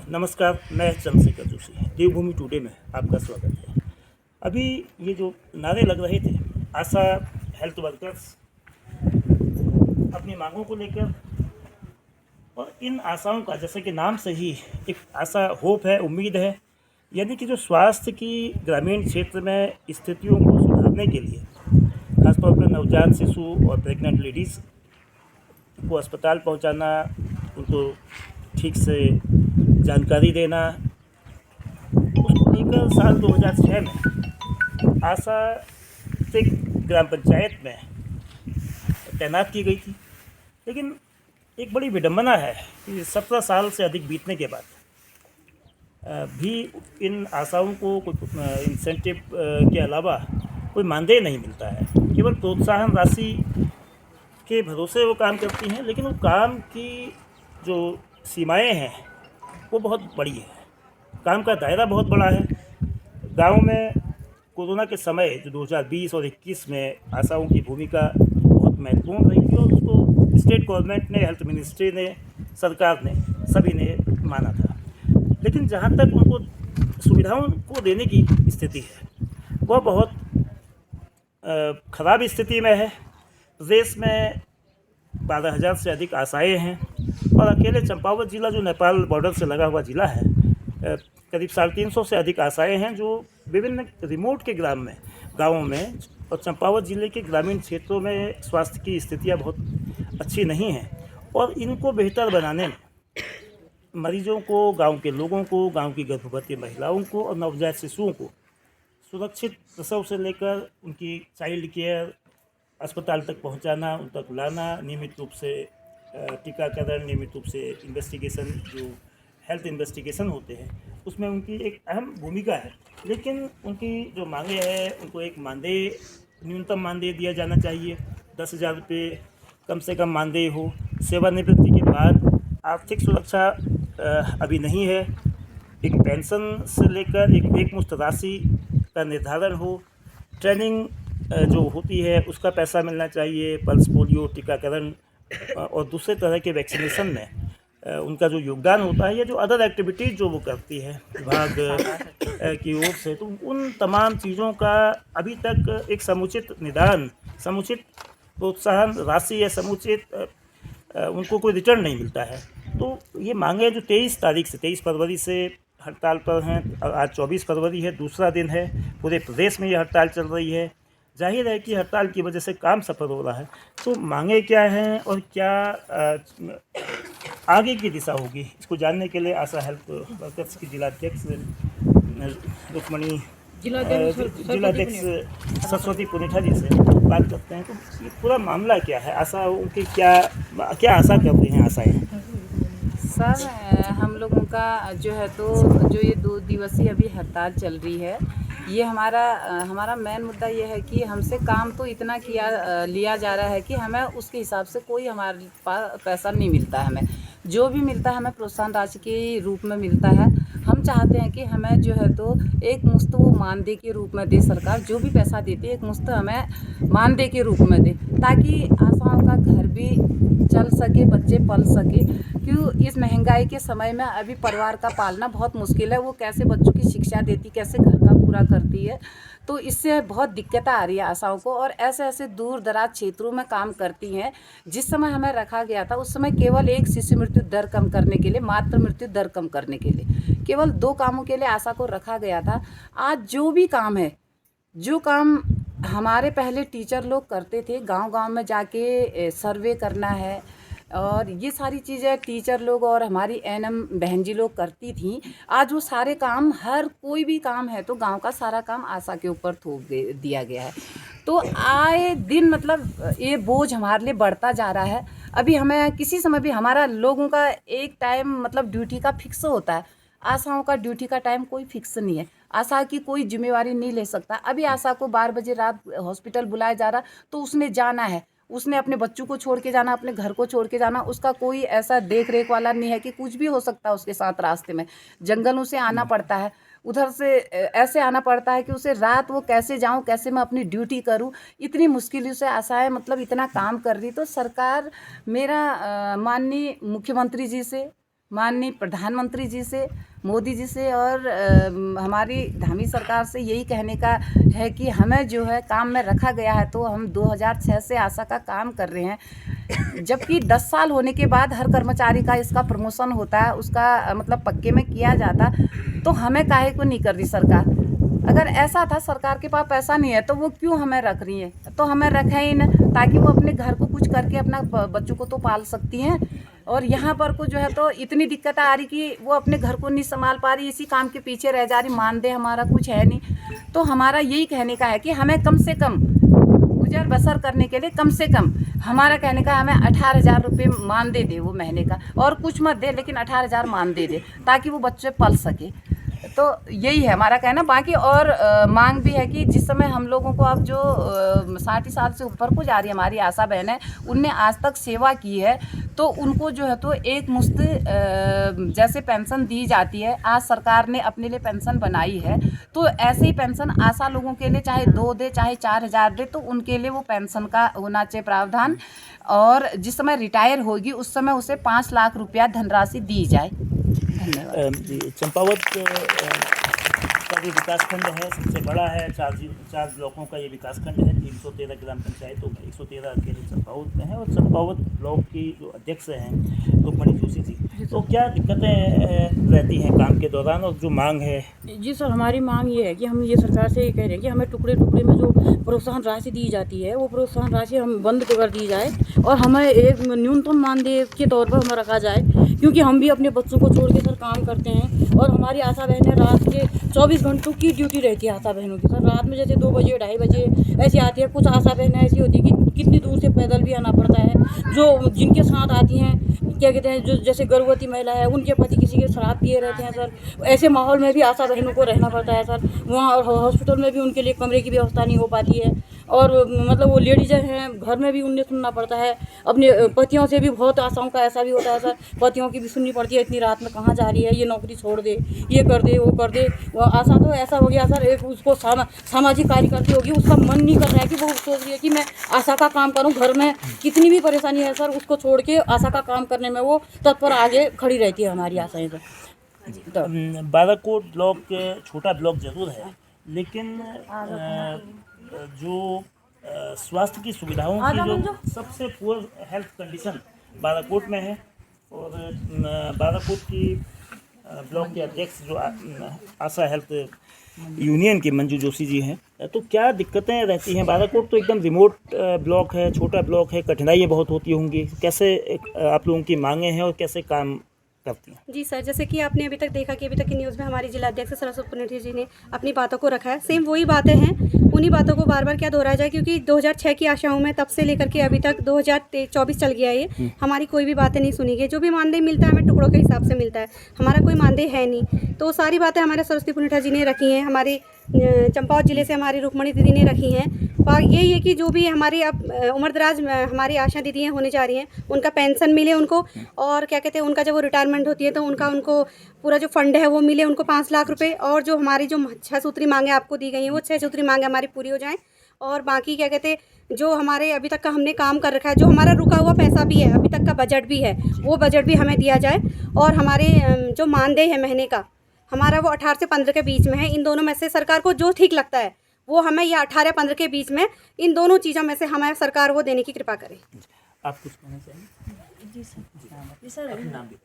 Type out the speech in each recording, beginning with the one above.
नमस्कार, मैं चंद्रशेखर जोशी। देवभूमि टुडे में आपका स्वागत है। अभी ये जो नारे लग रहे थे, आशा हेल्थ वर्कर्स अपनी मांगों को लेकर, और इन आशाओं का जैसे कि नाम से ही एक आशा, होप है, उम्मीद है, यानी कि जो स्वास्थ्य की ग्रामीण क्षेत्र में स्थितियों को सुधारने के लिए, खासतौर पर नवजात शिशु और प्रेग्नेंट लेडीज़ को अस्पताल पहुंचाना, उनको ठीक से जानकारी देना, उसको लेकर साल 2006 में आशा एक ग्राम पंचायत में तैनात की गई थी। लेकिन एक बड़ी विडंबना है कि 17 साल से अधिक बीतने के बाद भी इन आशाओं को कोई इंसेंटिव के अलावा कोई मानदेय नहीं मिलता है। केवल प्रोत्साहन राशि के भरोसे वो काम करती हैं, लेकिन वो काम की जो सीमाएं हैं वो बहुत बड़ी है। काम का दायरा बहुत बड़ा है। गाँव में कोरोना के समय जो 2020 और 21 में आशाओं की भूमिका बहुत महत्वपूर्ण रही थी, और उसको स्टेट गवर्नमेंट ने, हेल्थ मिनिस्ट्री ने, सरकार ने, सभी ने माना था। लेकिन जहाँ तक उनको सुविधाओं को देने की स्थिति है, वह बहुत ख़राब स्थिति में है। प्रदेश में 12,000 से अधिक आशाएँ हैं, और अकेले चंपावत ज़िला, जो नेपाल बॉर्डर से लगा हुआ ज़िला है, करीब 350 से अधिक आशाएँ हैं जो विभिन्न रिमोट के गाँवों में और चंपावत ज़िले के ग्रामीण क्षेत्रों में स्वास्थ्य की स्थितियाँ बहुत अच्छी नहीं हैं। और इनको बेहतर बनाने में मरीजों को, गांव के लोगों को, गांव की गर्भवती महिलाओं को और नवजात शिशुओं को सुरक्षित प्रसव से लेकर उनकी चाइल्ड केयर, अस्पताल तक पहुंचाना, उन तक लाना, नियमित रूप से टीकाकरण, नियमित रूप से इन्वेस्टिगेशन, जो हेल्थ इन्वेस्टिगेशन होते हैं, उसमें उनकी एक अहम भूमिका है। लेकिन उनकी जो मांगे हैं, उनको एक मानदेय, न्यूनतम मानदेय दिया जाना चाहिए। 10,000 रुपये कम से कम मानदेय हो। सेवानिवृत्ति के बाद आर्थिक सुरक्षा अभी नहीं है। एक पेंशन से लेकर एक मुश्त राशि का निर्धारण हो। ट्रेनिंग जो होती है उसका पैसा मिलना चाहिए। पल्स पोलियो टीकाकरण और दूसरे तरह के वैक्सीनेशन में उनका जो योगदान होता है, या जो अदर एक्टिविटीज़ जो वो करती है विभाग की ओर से, तो उन तमाम चीज़ों का अभी तक एक समुचित निदान, समुचित प्रोत्साहन राशि या समुचित उनको कोई रिटर्न नहीं मिलता है। तो ये मांगे जो 23 फरवरी से हड़ताल पर हैं, आज 24 फरवरी है, दूसरा दिन है, पूरे प्रदेश में ये हड़ताल चल रही है। जाहिर है कि हड़ताल की वजह से काम सफल हो रहा है। तो मांगे क्या हैं और क्या आगे की दिशा होगी, इसको जानने के लिए आशा हेल्थ वर्कर्स की जिलाध्यक्ष रुक्मणी, जिलाध्यक्ष सरस्वती पुनेठा जी से बात करते हैं। तो ये पूरा मामला क्या है, आशा उनकी क्या आशा करते हैं आशाएं? सर, हम लोगों का जो है, तो जो ये 2 दिवसीय अभी हड़ताल चल रही है, ये हमारा मेन मुद्दा ये है कि हमसे काम तो इतना लिया जा रहा है कि हमें उसके हिसाब से कोई हमारे पास पैसा नहीं मिलता है। हमें जो भी मिलता है, हमें प्रोत्साहन राशि के रूप में मिलता है। हम चाहते हैं कि हमें जो है तो एक मुश्त वो मानदेय के रूप में दे सरकार। जो भी पैसा देती है, एक मुश्त हमें मानदेय के रूप में दे, ताकि आशाओं का घर भी चल सके, बच्चे पल सके। क्यों इस महंगाई के समय में अभी परिवार का पालना बहुत मुश्किल है। वो कैसे बच्चों की शिक्षा देती, कैसे घर का पूरा करती है। तो इससे बहुत दिक्कतें आ रही है आशाओं को, और ऐसे दूर दराज क्षेत्रों में काम करती हैं। जिस समय हमें रखा गया था, उस समय केवल एक शिशु मृत्यु दर कम करने के लिए, मातृ मृत्यु दर कम करने के लिए, केवल 2 कामों के लिए आशा को रखा गया था। आज जो भी काम है, जो काम हमारे पहले टीचर लोग करते थे, गांव-गांव में जाके सर्वे करना है, और ये सारी चीज़ें टीचर लोग और हमारी एएनएम बहन जी लोग करती थी। आज वो सारे काम, हर कोई भी काम है तो गांव का सारा काम आशा के ऊपर थोप दिया गया है। तो आए दिन मतलब ये बोझ हमारे लिए बढ़ता जा रहा है। अभी हमें किसी समय भी, हमारा लोगों का एक टाइम मतलब ड्यूटी का फिक्स होता है। आशाओं का ड्यूटी का टाइम कोई फिक्स नहीं है। आशा की कोई जिम्मेवारी नहीं ले सकता। अभी आशा को 12 बजे रात हॉस्पिटल बुलाया जा रहा, तो उसने जाना है, उसने अपने बच्चों को छोड़ के जाना, अपने घर को छोड़ के जाना। उसका कोई ऐसा देख रेख वाला नहीं है कि कुछ भी हो सकता है उसके साथ रास्ते में। जंगलों से आना पड़ता है, उधर से ऐसे आना पड़ता है कि उसे रात वो कैसे जाऊं, कैसे मैं अपनी ड्यूटी करूं। इतनी मुश्किलों से आशाएं मतलब इतना काम कर रही। तो सरकार, मेरा माननीय मुख्यमंत्री जी से माननीय प्रधानमंत्री जी से, मोदी जी से और हमारी धामी सरकार से यही कहने का है कि हमें जो है काम में रखा गया है, तो हम 2006 से आशा का काम कर रहे हैं, जबकि 10 साल होने के बाद हर कर्मचारी का इसका प्रमोशन होता है, उसका मतलब पक्के में किया जाता, तो हमें काहे को नहीं कर रही सरकार। अगर ऐसा था सरकार के पास पैसा नहीं है तो वो क्यों हमें रख रही है, तो हमें रखे ही न, ताकि वो अपने घर को कुछ करके अपना बच्चों को तो पाल सकती हैं। और यहाँ पर को जो है तो इतनी दिक्कत आ रही कि वो अपने घर को नहीं संभाल पा रही, इसी काम के पीछे रह जा रही, मानदेय हमारा कुछ है नहीं। तो हमारा यही कहने का है कि हमें कम से कम गुजर बसर करने के लिए कम से कम हमारा कहने का हमें 18,000 रुपये मानदेय दे वो महीने का, और कुछ मत दे लेकिन 18,000 मानदेय दे, ताकि वो बच्चे पल सके। तो यही है हमारा कहना। बाकी और मांग भी है कि जिस समय हम लोगों को अब जो 60 साल से ऊपर को जा रही हमारी आशा बहन है, उनने आज तक सेवा की है, तो उनको जो है तो एक मुश्त जैसे पेंशन दी जाती है, आज सरकार ने अपने लिए पेंशन बनाई है, तो ऐसे ही पेंशन आशा लोगों के लिए चाहे 2 दे चाहे 4,000 दे, तो उनके लिए वो पेंशन का होना चाहिए प्रावधान। और जिस समय रिटायर होगी उस समय उसे 5 लाख रुपया धनराशि दी जाए। जी, चंपावत का जो विकासखंड है सबसे बड़ा है, 4 ब्लॉकों का ये विकासखंड है, 313 ग्राम पंचायतों में 113 अकेले चंपावत में है। और चंपावत ब्लॉक की जो अध्यक्ष हैं रुक्मणी जोशी जी, तो क्या दिक्कतें रहती हैं काम के दौरान और जो मांग है? जी सर, हमारी मांग ये है कि हम ये सरकार से ये कह रहे हैं कि हमें टुकड़े टुकड़े में जो प्रोत्साहन राशि दी जाती है, वो प्रोत्साहन राशि हम बंद कर दी जाए और हमें एक न्यूनतम मानदेय के तौर पर हमें रखा जाए, क्योंकि हम भी अपने बच्चों को छोड़ के सर काम करते हैं। और हमारी आशा बहनें रात के 24 घंटों की ड्यूटी रहती है आशा बहनों की सर। रात में जैसे 2 बजे 2:30 बजे ऐसी आती है, कुछ आशा बहनें ऐसी होती है कि कितनी दूर से पैदल भी आना पड़ता है, जो जिनके साथ आती हैं क्या कहते हैं, जो जैसे गर्भवती महिला है, उनके पति किसी के शराब पिए रहते हैं सर। ऐसे माहौल में भी आशा बहनों को रहना पड़ता है सर। वहाँ हॉस्पिटल में भी उनके लिए कमरे की व्यवस्था नहीं हो पाती है, और मतलब वो लेडीज़ हैं, घर में भी उन्हें सुनना पड़ता है। अपने पतियों से भी बहुत आशाओं का ऐसा भी होता है सर, पतियों की भी सुननी पड़ती है, इतनी रात में कहाँ जा रही है, ये नौकरी छोड़ दे, ये कर दे, वो कर दे। वो आशा तो ऐसा हो गया सर, एक उसको सामाजिक कार्य करती होगी, उसका मन नहीं कर रहा है कि वो सोच रही है कि मैं आशा का काम करूं। घर में कितनी भी परेशानी है सर, उसको छोड़ के आशा का काम करने में वो तत्पर आगे खड़ी रहती है हमारी आशाएं सर। बालाकोट ब्लॉक छोटा ब्लॉक जरूर है, लेकिन जो स्वास्थ्य की सुविधाओं की जो सबसे पुअर हेल्थ कंडीशन बालाकोट में है। और बालाकोट की ब्लॉक के अध्यक्ष जो आशा हेल्थ यूनियन के मंजू जोशी जी हैं, तो क्या दिक्कतें रहती हैं? बालाकोट तो एकदम रिमोट ब्लॉक है, छोटा ब्लॉक है, कठिनाइयाँ बहुत होती होंगी, कैसे आप लोगों की मांगें हैं और कैसे काम करती हैं? जी सर, जैसे कि आपने अभी तक देखा कि अभी तक की न्यूज़ में हमारी जिला अध्यक्ष सरस्वती पुनेठी जी ने अपनी बातों को रखा है। सेम वही बातें हैं, उन्हीं बातों को बार बार क्या दोहराया जाए, क्योंकि 2006 की आशाओं में तब से लेकर के अभी तक 2024 चल गया ये, हमारी कोई भी बातें नहीं सुनी गई। जो भी मानदेय मिलता है हमें टुकड़ों के हिसाब से मिलता है, हमारा कोई मानदेय है नहीं। तो सारी बातें हमारे सरस्वती पुनेठा जी ने रखी हैं, हमारी चंपावत जिले से हमारी रुक्मणी दीदी ने रखी हैं। और यही है कि जो भी हमारी अब उम्रदराज हमारी आशा दीदियाँ होने जा रही हैं, उनका पेंशन मिले उनको, और क्या कहते हैं उनका जब वो रिटायरमेंट होती है तो उनको पूरा जो फंड है वो मिले उनको 5 लाख रुपए। और जो हमारी जो 6 सूत्री मांगे आपको दी गई हैं, वो 6 सूत्री मांगे हमारी पूरी हो जाएँ। और बाकी क्या कहते हैं जो हमारे अभी तक का हमने काम कर रखा है, जो हमारा रुका हुआ पैसा भी है, अभी तक का बजट भी है, वो बजट भी हमें दिया जाए। और हमारे जो मानदेय है महीने का हमारा वो 18 से 15 के बीच में है। इन दोनों में से सरकार को जो ठीक लगता है वो हमें, या 18-15 के बीच में, इन दोनों चीज़ों में से हमें सरकार वो देने की कृपा करे। आप कुछ कहना चाहिए? जी सर। जी सर, नाम भी।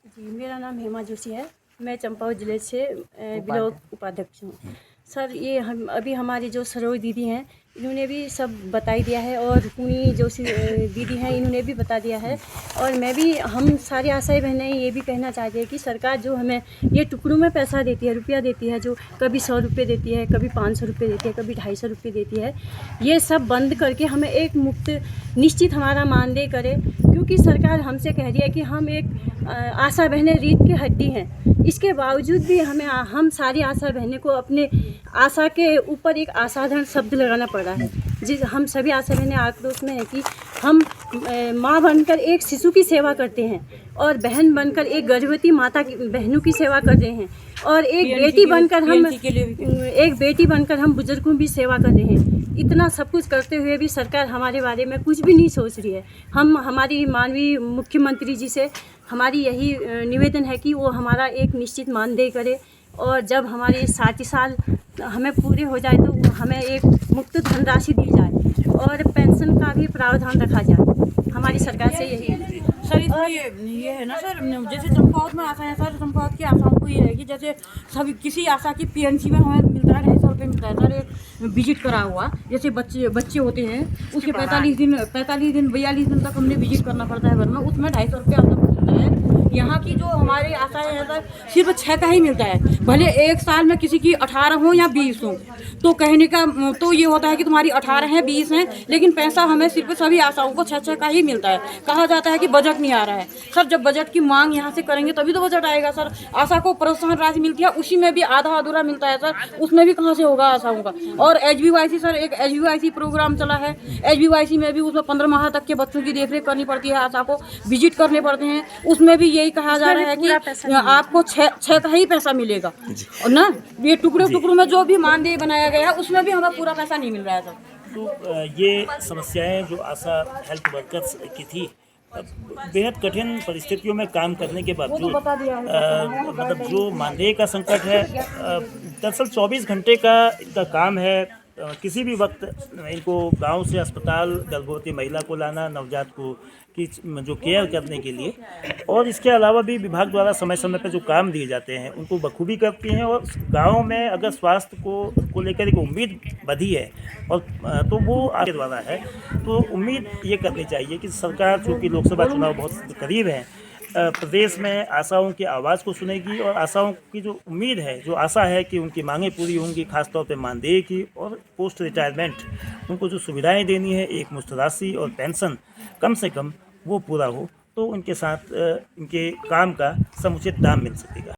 जी मेरा नाम हेमा जोशी है, मैं चंपावत जिले से ब्लॉक उपाध्यक्ष हूँ सर। ये हम अभी हमारी जो सरोज दीदी हैं, इन्होंने भी सब बताई दिया है, और रुक्मणी जोशी दीदी हैं, इन्होंने भी बता दिया है। और मैं भी, हम सारी आशाएं बहनें ये भी कहना चाहते हैं कि सरकार जो हमें ये टुकड़ों में पैसा देती है, रुपया देती है, जो कभी 100 रुपये देती है, कभी 500 रुपये देती है, कभी 250 रुपये देती है, ये सब बंद करके हमें एक मुक्त निश्चित हमारा मानदेय करे। क्योंकि सरकार हमसे कह रही है कि हम एक आशा बहनें रीढ़ की हड्डी हैं, इसके बावजूद भी हम सारी आशा बहनें को अपने आशा के ऊपर एक असाधारण शब्द लगाना पड़ा है। जिस हम सभी आशा बहनें आक्रोश में है कि हम माँ बनकर एक शिशु की सेवा करते हैं, और बहन बनकर एक गर्भवती माता की बहनों की सेवा कर रहे हैं, और एक बेटी बनकर हम बुजुर्गों की सेवा कर रहे हैं। इतना सब कुछ करते हुए भी सरकार हमारे बारे में कुछ भी नहीं सोच रही है। हम हमारी माननीय मुख्यमंत्री जी से हमारी यही निवेदन है कि वो हमारा एक निश्चित मानदेय करे और जब हमारे 60 साल हमें पूरे हो जाए तो हमें एक मुक्त धनराशि दी जाए और पेंशन का भी प्रावधान रखा जाए। हमारी सरकार से यही है। सर इसमें ये है ना सर, जैसे चंपावत में आशा है सर, चंपावत की आशाओं को ये है कि जैसे सभी किसी आशा की पीएनसी में हमें मिलता है 250 रुपये मिलता है सर एक विजिट करा हुआ। जैसे बच्चे होते हैं उसके 45 दिन 42 दिन तक हमने विजिट करना पड़ता है घर में, उसमें 250 रुपये आता है। यहाँ की जो हमारी आशाएं हैं सर सिर्फ 6 का ही मिलता है, भले एक साल में किसी की 18 हो या 20 हो, तो कहने का तो ये होता है कि तुम्हारी 18 है 20 है, लेकिन पैसा हमें सिर्फ सभी आशाओं को 6 का ही मिलता है। कहा जाता है कि बजट नहीं आ रहा है सर, जब बजट की मांग यहाँ से करेंगे तभी तो बजट आएगा सर। आशा को प्रोत्साहन राशि मिलती है, उसी में भी आधा अधूरा मिलता है सर, उसमें भी कहाँ से होगा आशाओं का। और HBYC सर, एक HBYC प्रोग्राम चला है, HBYC में भी उसमें 15 माह तक के बच्चों की देखरेख करनी पड़ती है, आशा को विजिट करने पड़ते हैं, उसमें भी यही कहा जा रहा है कि आपको 6 का ही पैसा मिलेगा और ना ये टुकड़ों में जो भी मानदेय बनाया गया है उसमें भी हमें पूरा पैसा नहीं मिल रहा है सर। तो ये समस्याएं जो आशा हेल्थ वर्कर्स की थी, बेहद कठिन परिस्थितियों में काम करने के बावजूद मतलब जो मानदेय का संकट है, दरअसल 24 घंटे का इनका काम है। किसी भी वक्त इनको गांव से अस्पताल गर्भवती महिला को लाना, नवजात को की जो केयर करने के लिए, और इसके अलावा भी विभाग द्वारा समय समय पर जो काम दिए जाते हैं उनको बखूबी करती हैं। और गांव में अगर स्वास्थ्य को लेकर एक उम्मीद बधी है और तो वो आगे द्वारा है, तो उम्मीद ये करनी चाहिए कि सरकार, चूँकि लोकसभा चुनाव बहुत करीब है, प्रदेश में आशाओं की आवाज़ को सुनेगी और आशाओं की जो उम्मीद है, जो आशा है कि उनकी मांगें पूरी होंगी, खासतौर पे मानदेय की और पोस्ट रिटायरमेंट, उनको जो सुविधाएं देनी है, एक मुश्त राशि और पेंशन कम से कम वो पूरा हो, तो उनके साथ इनके काम का समुचित दाम मिल सकेगा।